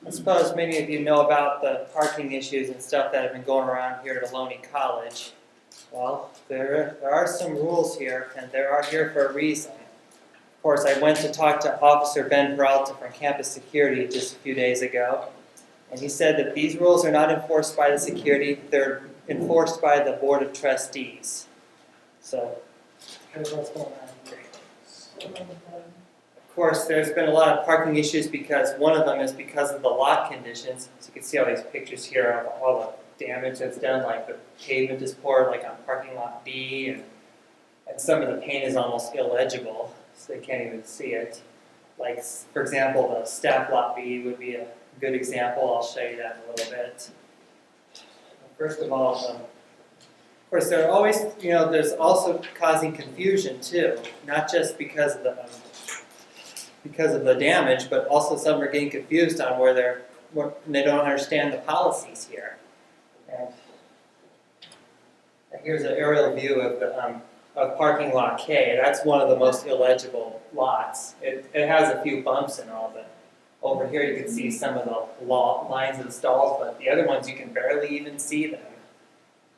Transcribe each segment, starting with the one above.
I suppose many of you know about the parking issues and stuff that have been going around here at Ohlone College. Well, there are some rules here, and they are here for a reason. Of course, I went to talk to Officer Ben Peralta from Campus Security just a few days ago, and he said that these rules are not enforced by the security, they're enforced by the Board of Trustees. So, here's what's going on here. Of course, there's been a lot of parking issues because one of them is because of the lot conditions. So you can see all these pictures here of all the damage that's done, like the pavement is poured like on parking lot B, and some of the paint is almost illegible, so they can't even see it. Like, for example, the staff lot B would be a good example. I'll show you that in a little bit. First of all, of course, there are always, there's also causing confusion too, not just because of the damage, but also some are getting confused on where they don't understand the policies here. And here's an aerial view of the of parking lot K. That's one of the most illegible lots. It has a few bumps and all, but over here you can see some of the lines of the stalls, but the other ones you can barely even see them.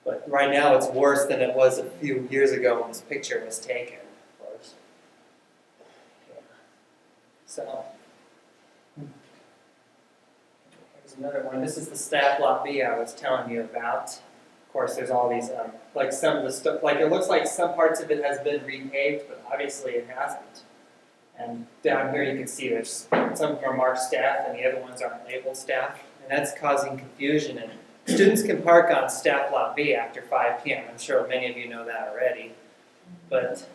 But right now it's worse than it was a few years ago when this picture was taken, of course. So, here's another one. This is the staff lot B I was telling you about. Of course, there's all these, like some of the stuff, like it looks like some parts of it has been repaved, but obviously it hasn't. And down here you can see there's some of them are marked staff and the other ones aren't labeled staff, and that's causing confusion. And students can park on staff lot B after 5 p.m. I'm sure many of you know that already, but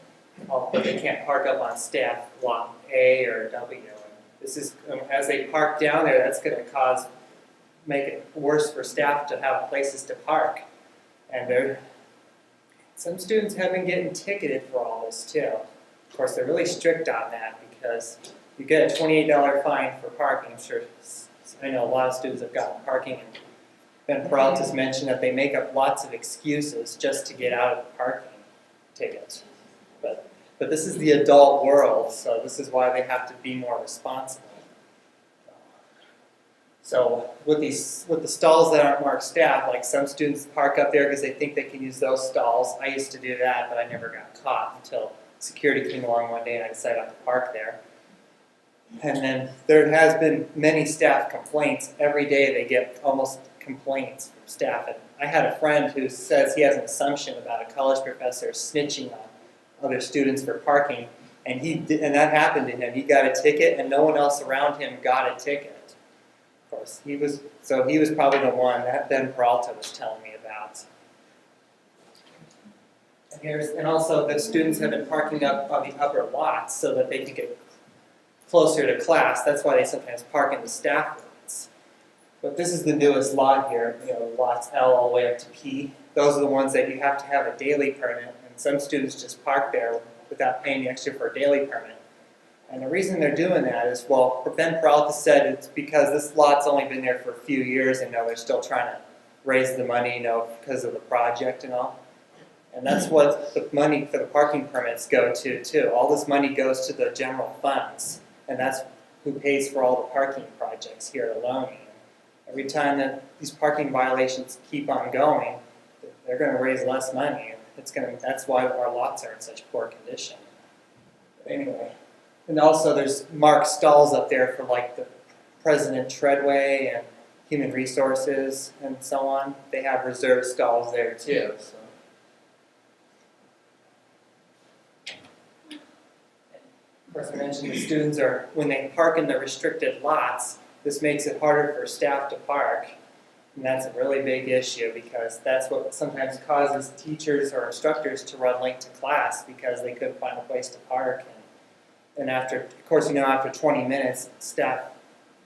they can't park up on staff lot A or W. And this is, as they park down there, that's going to make it worse for staff to have places to park. And some students have been getting ticketed for all this too. Of course, they're really strict on that because you get a $28 fine for parking. I'm sure, I know a lot of students have gotten parking, and Ben Peralta's mentioned that they make up lots of excuses just to get out of the parking tickets. But this is the adult world, so this is why they have to be more responsible. So with the stalls that aren't marked staff, like some students park up there because they think they can use those stalls. I used to do that, but I never got caught until security came along one day and I decided not to park there. And then there has been many staff complaints. Every day they get almost complaints from staff. And I had a friend who says he has an assumption about a college professor snitching on other students for parking, and that happened to him. He got a ticket, and no one else around him got a ticket. Of course, he was probably the one that Ben Peralta was telling me about. And also the students have been parking up on the upper lots so that they can get closer to class. That's why they sometimes park in the staff lots. But this is the newest lot here, lots L all the way up to P. Those are the ones that you have to have a daily permit, and some students just park there without paying extra for a daily permit. And the reason they're doing that is, well, Ben Peralta said it's because this lot's only been there for a few years, and they're still trying to raise the money, because of the project and all. And that's what the money for the parking permits go to, too. All this money goes to the general funds, and that's who pays for all the parking projects here at Ohlone. Every time that these parking violations keep on going, they're going to raise less money. That's why our lots are in such poor condition. But anyway, and also there's marked stalls up there for like the President Treadway and Human Resources and so on. They have reserved stalls there too. So. Of course, I mentioned the students when they park in the restricted lots, this makes it harder for staff to park. And that's a really big issue because that's what sometimes causes teachers or instructors to run late to class because they couldn't find a place to park. And after 20 minutes,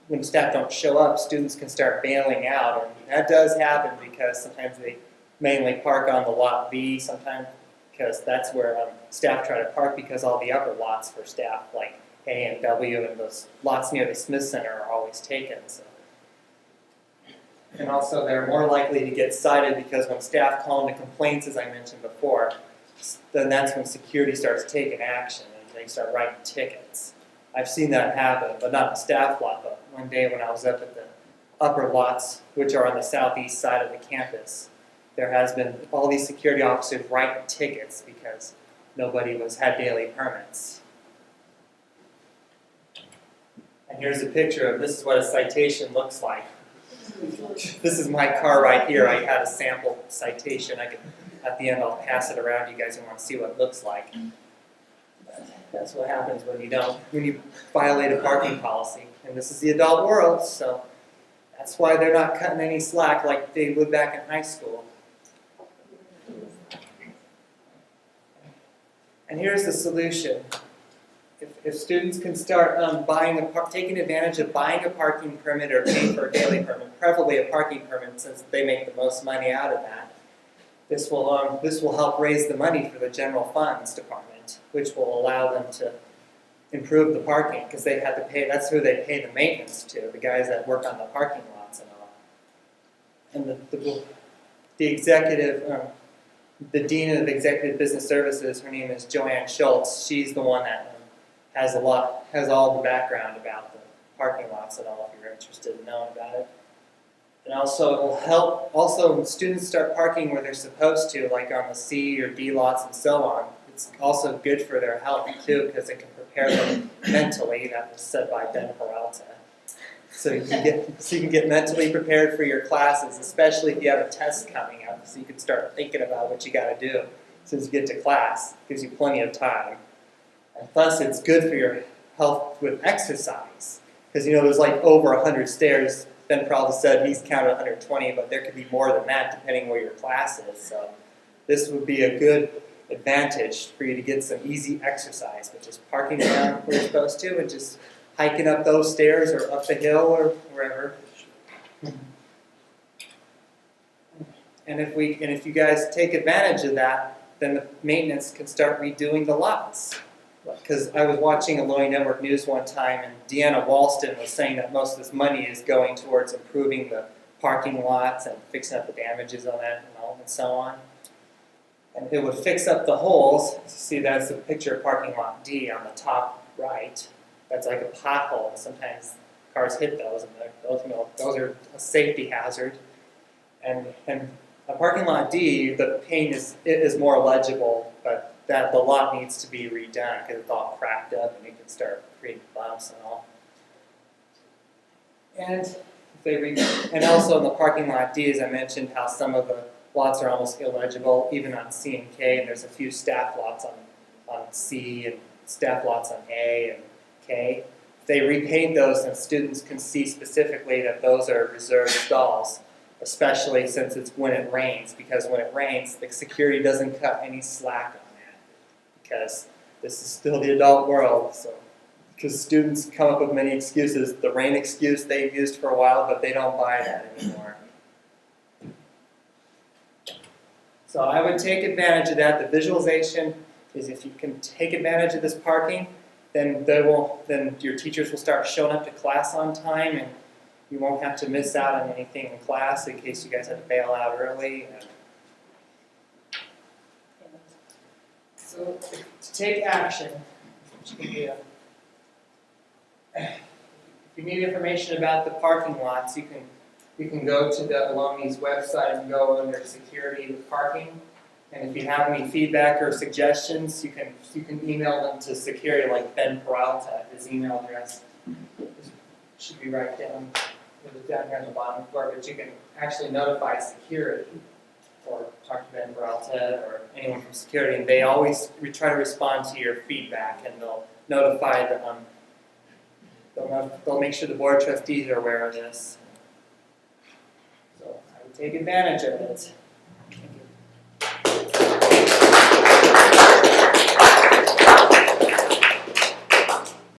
when staff don't show up, students can start bailing out. And that does happen because sometimes they mainly park on the lot B sometimes because that's where staff try to park because all the upper lots for staff like A and W and those lots near the Smith Center are always taken. So. And also they're more likely to get cited because when staff call into complaints, as I mentioned before, then that's when security starts taking action and they start writing tickets. I've seen that happen, but not in staff lot, but one day when I was up at the upper lots, which are on the southeast side of the campus. There has been all these security officers writing tickets because nobody had daily permits. And here's a picture of this is what a citation looks like. This is my car right here. I had a sample citation. At the end, I'll pass it around. You guys want to see what it looks like. But that's what happens when you violate a parking policy. And this is the adult world, so that's why they're not cutting any slack like they would back in high school. And here's the solution. If students can start taking advantage of buying a parking permit or paying for a daily permit, preferably a parking permit since they make the most money out of that, this will help raise the money for the general funds department, which will allow them to improve the parking because they have to pay. That's who they pay the maintenance to, the guys that work on the parking lots and all. And the executive. The Dean of Executive Business Services, her name is Joanne Schultz. She's the one that has all the background about the parking lots and all, if you're interested in knowing about it. And also, it will help when students start parking where they're supposed to, like on the C or D lots and so on. It's also good for their health too, because it can prepare them mentally. That was said by Ben Peralta. So you can get mentally prepared for your classes, especially if you have a test coming up, so you can start thinking about what you got to do as soon as you get to class. It gives you plenty of time. And plus, it's good for your health with exercise, because there's like over 100 stairs. Ben Peralta said he's counted 120, but there could be more than that depending where your class is. So this would be a good advantage for you to get some easy exercise, which is parking down where you're supposed to and just hiking up those stairs or up the hill or wherever. And if you guys take advantage of that, then the maintenance can start redoing the lots. Because I was watching a Lowy Network News one time, and Deanna Walston was saying that most of this money is going towards improving the parking lots and fixing up the damages on that and so on. And it would fix up the holes. See, that's a picture of parking lot D on the top right. That's like a pothole. Sometimes cars hit those, and those are a safety hazard. And a parking lot D, the paint is more legible, but the lot needs to be redone because it's all cracked up and it can start creating bumps and all. And also in the parking lot D, as I mentioned, how some of the lots are almost illegible, even on C and K, and there's a few staff lots on C and staff lots on A and K. If they repaint those, then students can see specifically that those are reserved stalls, especially since it's when it rains, because when it rains, the security doesn't cut any slack on that, because this is still the adult world. So, because students come up with many excuses, the rain excuse they've used for a while, but they don't buy that anymore. So I would take advantage of that. The visualization is if you can take advantage of this parking, then your teachers will start showing up to class on time, and you won't have to miss out on anything in class in case you guys had to bail out early. So to take action, which can be if you need information about the parking lots, you can go to the Alumni's website and go under security with parking. And if you have any feedback or suggestions, you can email them to security, like Ben Peralta. His email address should be right down here on the bottom floor, but you can actually notify security or talk to Ben Peralta or anyone from security, and they always try to respond to your feedback, and they'll notify they'll make sure the board of trustees are aware of this. So I would take advantage of it.